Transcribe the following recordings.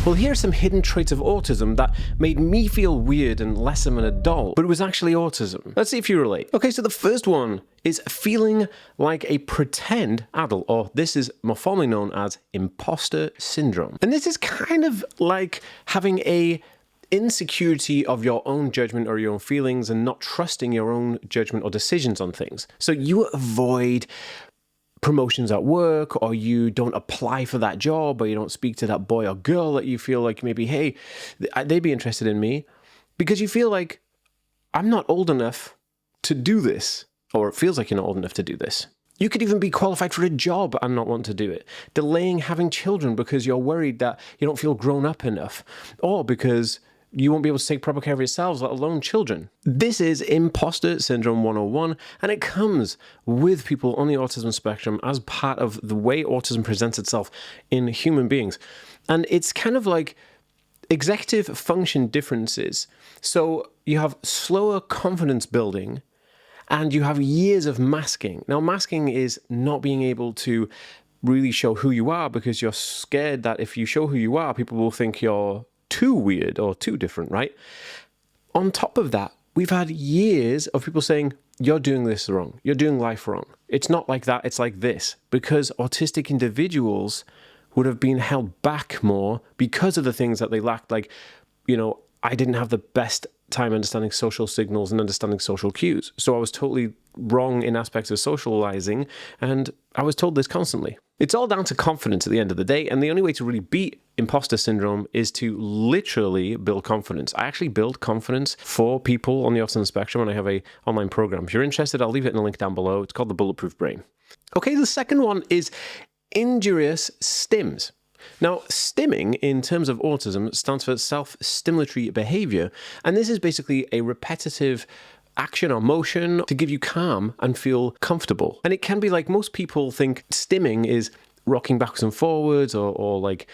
Well, here are some hidden traits of autism that made me feel weird and less of an adult, but it was actually autism. Let's see if you relate. Okay, so the first one is feeling like a pretend adult, or this is more formally known as imposter syndrome. And this is kind of like having a insecurity of your own judgment or your own feelings and not trusting your own judgment or decisions on things. So you avoid promotions at work, or you don't apply for that job, or you don't speak to that boy or girl that you feel like maybe, hey, they'd be interested in me, because you feel like I'm not old enough to do this, or it feels like you're not old enough to do this. You could even be qualified for a job and not want to do it. Delaying having children because you're worried that you don't feel grown up enough, or because you won't be able to take proper care of yourselves, let alone children. This is imposter syndrome 101, and it comes with people on the autism spectrum as part of the way autism presents itself in human beings. And it's kind of like executive function differences. So you have slower confidence building, and you have years of masking. Now, masking is not being able to really show who you are, because you're scared that if you show who you are, people will think you're too weird or too different, right? On top of that, we've had years of people saying, you're doing this wrong, you're doing life wrong. It's not like that, it's like this. Because autistic individuals would have been held back more because of the things that they lacked. Like, I didn't have the best time understanding social signals and understanding social cues. So I was totally wrong in aspects of socializing, and I was told this constantly. It's all down to confidence at the end of the day, and the only way to really beat imposter syndrome is to literally build confidence. I actually build confidence for people on the autism spectrum, and I have an online program. If you're interested, I'll leave it in the link down below. It's called The Bulletproof Brain. Okay, the second one is injurious stims. Now, stimming in terms of autism stands for self-stimulatory behavior, and this is basically a repetitive action or motion to give you calm and feel comfortable. And it can be like, most people think stimming is rocking backwards and forwards, or like,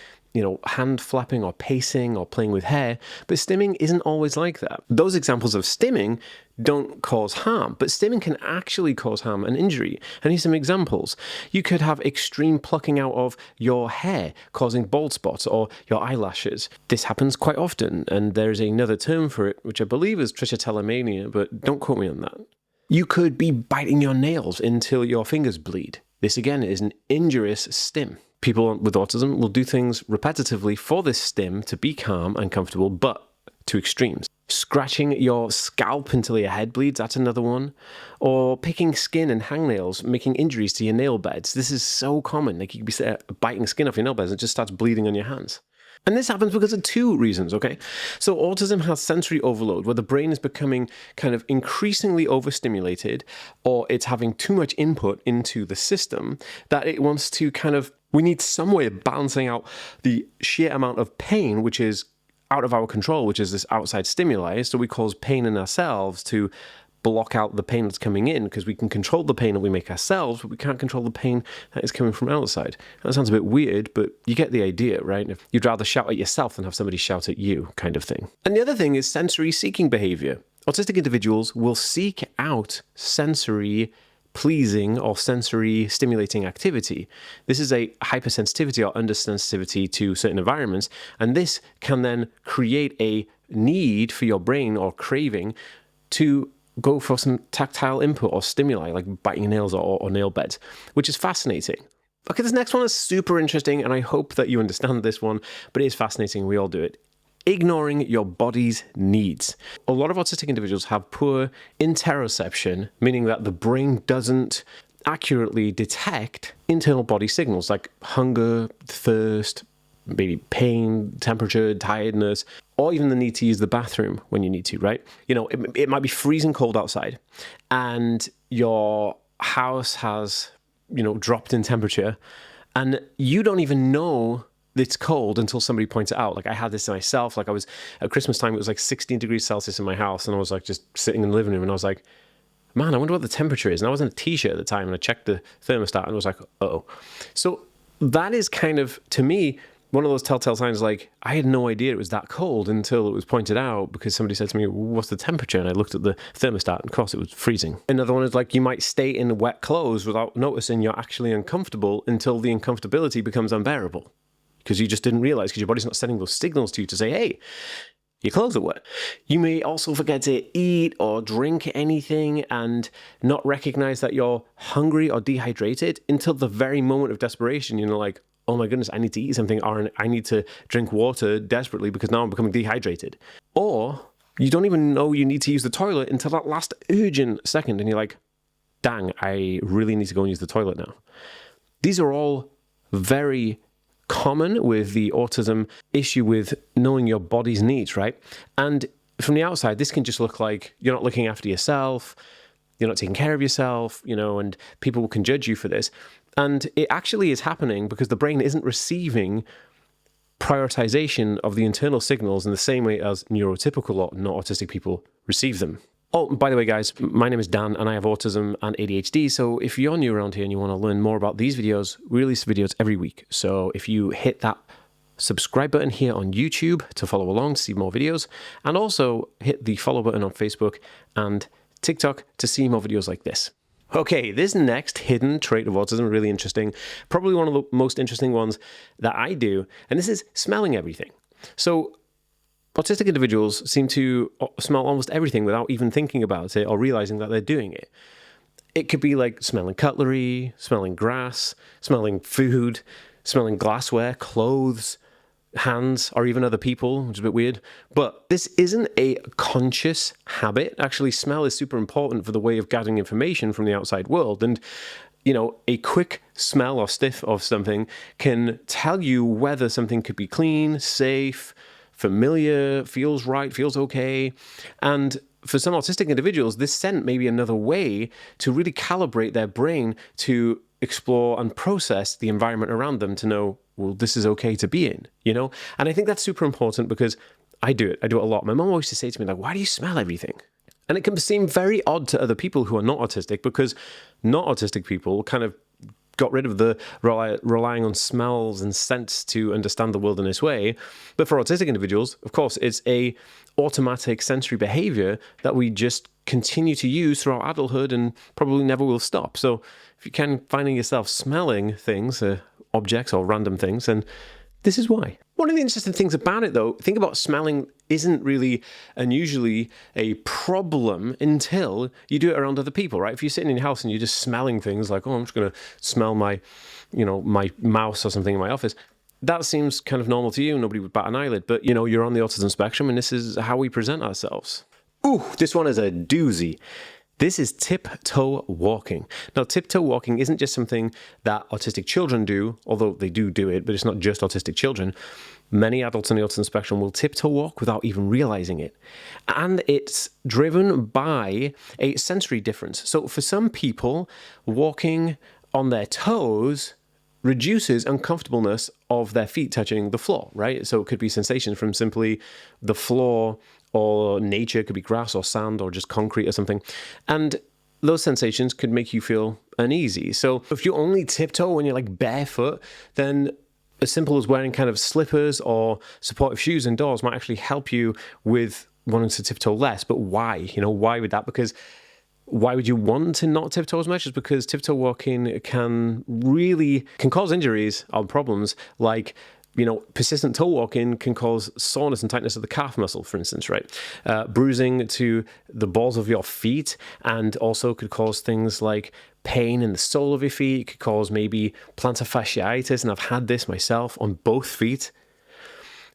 hand flapping or pacing or playing with hair, but stimming isn't always like that. Those examples of stimming don't cause harm, but stimming can actually cause harm and injury. And here's some examples. You could have extreme plucking out of your hair, causing bald spots, or your eyelashes. This happens quite often, and there's another term for it, which I believe is trichotillomania, but don't quote me on that. You could be biting your nails until your fingers bleed. This again is an injurious stim. People with autism will do things repetitively for this stim to be calm and comfortable, but to extremes. Scratching your scalp until your head bleeds, that's another one. Or picking skin and hangnails, making injuries to your nail beds. This is so common. Like, you could be biting skin off your nail beds and it just starts bleeding on your hands. And this happens because of two reasons, okay? So autism has sensory overload, where the brain is becoming kind of increasingly overstimulated, or it's having too much input into the system that it wants to we need some way of balancing out the sheer amount of pain, which is out of our control, which is this outside stimuli. So we cause pain in ourselves to block out the pain that's coming in, because we can control the pain that we make ourselves, but we can't control the pain that is coming from outside. That sounds a bit weird, but you get the idea, right? If you'd rather shout at yourself than have somebody shout at you, kind of thing. And the other thing is sensory seeking behavior. Autistic individuals will seek out sensory pleasing or sensory stimulating activity. This is a hypersensitivity or undersensitivity to certain environments, and this can then create a need for your brain, or craving, to go for some tactile input or stimuli, like biting nails or nail beds, which is fascinating. Okay, this next one is super interesting, and I hope that you understand this one, but it is fascinating. We all do it. Ignoring your body's needs. A lot of autistic individuals have poor interoception, meaning that the brain doesn't accurately detect internal body signals like hunger, thirst, maybe pain, temperature, tiredness, or even the need to use the bathroom when you need to, right? It might be freezing cold outside, and your house has, dropped in temperature, and you don't even know it's cold until somebody points it out. Like, I had this myself. Like, I was at Christmas time, it was like 16 degrees Celsius in my house, and I was like just sitting in the living room, and I was like, man, I wonder what the temperature is. And I was in a t-shirt at the time, and I checked the thermostat, and I was like, uh-oh. So that is kind of, to me, one of those telltale signs. Like, I had no idea it was that cold until it was pointed out, because somebody said to me, what's the temperature? And I looked at the thermostat, and of course it was freezing. Another one is like, you might stay in wet clothes without noticing you're actually uncomfortable until the uncomfortability becomes unbearable. because you just didn't realize, because your body's not sending those signals to you to say, hey, your clothes are wet. You may also forget to eat or drink anything and not recognize that you're hungry or dehydrated until the very moment of desperation. You know, like, oh my goodness, I need to eat something, or I need to drink water desperately because now I'm becoming dehydrated. Or you don't even know you need to use the toilet until that last urgent second, and you're like, dang, I really need to go and use the toilet now. These are all very common with the autism issue with knowing your body's needs, right? And from the outside, this can just look like you're not looking after yourself, you're not taking care of yourself, you know, and people can judge you for this. And it actually is happening because the brain isn't receiving prioritization of the internal signals in the same way as neurotypical or not autistic people receive them. Oh, by the way, guys, my name is Dan and I have autism and ADHD. So if you're new around here and you want to learn more about these videos, we release videos every week. So if you hit that subscribe button here on YouTube to follow along to see more videos, and also hit the follow button on Facebook and TikTok to see more videos like this. Okay, this next hidden trait of autism, really interesting, probably one of the most interesting ones that I do, and this is smelling everything. So autistic individuals seem to smell almost everything without even thinking about it or realizing that they're doing it. It could be like smelling cutlery, smelling grass, smelling food, smelling glassware, clothes, hands, or even other people, which is a bit weird. But this isn't a conscious habit. Actually, smell is super important for the way of gathering information from the outside world. And, you know, a quick smell or sniff of something can tell you whether something could be clean, safe, familiar, feels right, feels okay. And for some autistic individuals, this scent may be another way to really calibrate their brain to explore and process the environment around them to know, well, this is okay to be in, you know? And I think that's super important because I do it a lot. My mom always used to say to me, like, why do you smell everything? And it can seem very odd to other people who are not autistic, because not autistic people kind of got rid of the relying on smells and scents to understand the world in this way. But for autistic individuals, of course, it's a automatic sensory behavior that we just continue to use throughout adulthood and probably never will stop. So if you can finding yourself smelling things, objects or random things, then this is why. One of the interesting things about it, though, think about smelling isn't really unusually a problem until you do it around other people, right? If you're sitting in your house and you're just smelling things like, oh, I'm just going to smell my, you know, my mouse or something in my office, that seems kind of normal to you. Nobody would bat an eyelid. But, you know, you're on the autism spectrum and this is how we present ourselves. Ooh, this one is a doozy. This is tiptoe walking. Now, tiptoe walking isn't just something that autistic children do, although they do it, but it's not just autistic children. Many adults on the autism spectrum will tiptoe walk without even realizing it. And it's driven by a sensory difference. So for some people, walking on their toes reduces uncomfortableness of their feet touching the floor, right? So it could be sensations from simply the floor or nature, it could be grass or sand or just concrete or something. And those sensations could make you feel uneasy. So if you only tiptoe when you're like barefoot, then as simple as wearing kind of slippers or supportive shoes indoors might actually help you with wanting to tiptoe less. But why? You know, why would that? Because why would you want to not tiptoe as much? Is because tiptoe walking can cause injuries or problems like, you know, persistent toe walking can cause soreness and tightness of the calf muscle, for instance, right? Bruising to the balls of your feet, and also could cause things like pain in the sole of your feet. It could cause maybe plantar fasciitis, and I've had this myself on both feet.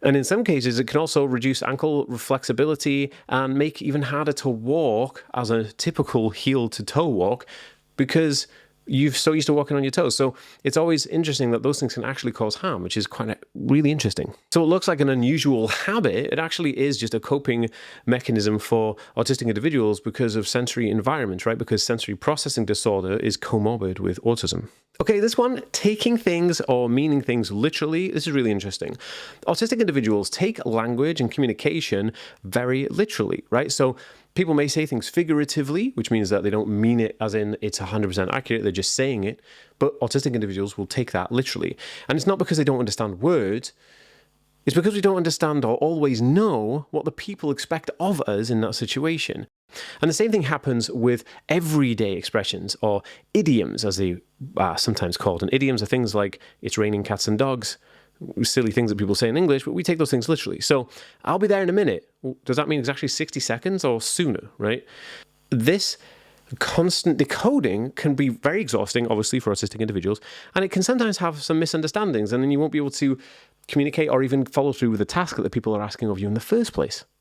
And in some cases, it can also reduce ankle flexibility and make even harder to walk as a typical heel to toe walk because you're so used to walking on your toes. So it's always interesting that those things can actually cause harm, which is quite really interesting. So it looks like an unusual habit. It actually is just a coping mechanism for autistic individuals because of sensory environment, right? Because sensory processing disorder is comorbid with autism. Okay, this one, taking things or meaning things literally. This is really interesting. Autistic individuals take language and communication very literally, right? So people may say things figuratively, which means that they don't mean it as in it's 100% accurate, they're just saying it. But autistic individuals will take that literally. And it's not because they don't understand words, it's because we don't understand or always know what the people expect of us in that situation. And the same thing happens with everyday expressions, or idioms as they are sometimes called. And idioms are things like, it's raining cats and dogs, silly things that people say in English, but we take those things literally. So I'll be there in a minute. Does that mean it's actually 60 seconds or sooner, right? This constant decoding can be very exhausting, obviously, for autistic individuals, and it can sometimes have some misunderstandings, and then you won't be able to communicate or even follow through with the task that the people are asking of you in the first place.